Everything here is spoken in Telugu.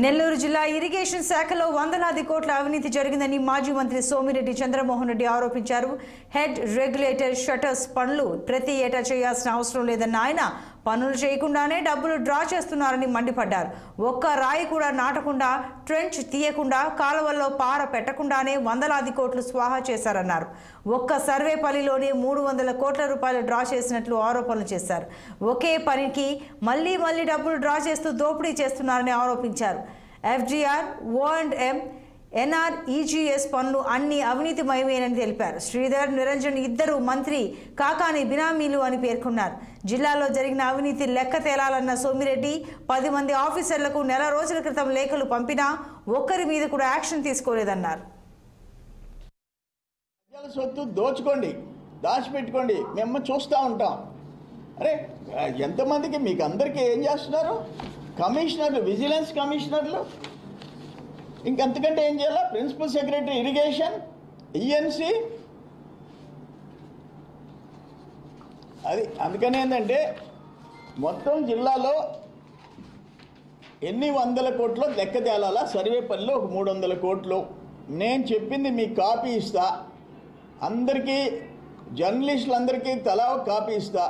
నెల్లూరు జిల్లా ఇరిగేషన్ శాఖలో వందలాది కోట్ల అవినీతి జరిగిందని మాజీ మంత్రి సోమిరెడ్డి చంద్రమోహన్ రెడ్డి ఆరోపించారు. హెడ్ రెగ్యులేటర్ షటర్స్ పనులు ప్రతి ఏటా చేయాల్సిన అవసరం లేదన్న ఆయన పనులు చేయకుండానే డబ్బులు డ్రా చేస్తున్నారని మండిపడ్డారు. ఒక్క రాయి కూడా నాటకుండా, ట్రెంచ్ తీయకుండా, కాలువల్లో పార పెట్టకుండానే వందలాది కోట్లు స్వాహా చేశారన్నారు. ఒక్క సర్వేపల్లిలోనే 300 కోట్ల రూపాయలు డ్రా చేసినట్లు ఆరోపణలు చేశారు. ఒకే పనికి మళ్లీ డబ్బులు డ్రా చేస్తూ దోపిడీ చేస్తున్నారని ఆరోపించారు. ఎఫ్జీఆర్, ఓ&ఎం, ఎన్ఆర్, ఈజీఎస్ పనులు అన్ని అవినీతిమయమేనని తెలిపారు. శ్రీధర్, నిరంజన్ ఇద్దరు మంత్రి కాకాని బినామీలు అని పేర్కొన్నారు. జిల్లాలో జరిగిన అవినీతి లెక్క తేలాలన్న సోమిరెడ్డి 10 మంది ఆఫీసర్లకు నెల రోజుల క్రితం లేఖలు పంపినా ఒక్కరి మీద కూడా యాక్షన్ తీసుకోలేదన్నారు. సొత్తు దోచుకోండి, దాచిపెట్టుకోండి, మేము చూస్తూ ఉంటాం. అరే ఎంతమందికి మీకు అందరికీ ఏం చేస్తున్నారు? కమిషనర్లు, విజిలెన్స్ కమిషనర్లు, ఇంకంతకంటే ఏం చేయాలా? ప్రిన్సిపల్ సెక్రటరీ ఇరిగేషన్, ఈఎన్సి, అది అందుకని ఏంటంటే మొత్తం జిల్లాలో ఎన్ని వందల కోట్లు లెక్క తేలాలా? సర్వేపల్లిలో ఒక 300 కోట్లు. నేను చెప్పింది మీకు కాపీ ఇస్తా, అందరికీ జర్నలిస్టులందరికీ తలా ఒక కాపీ ఇస్తా.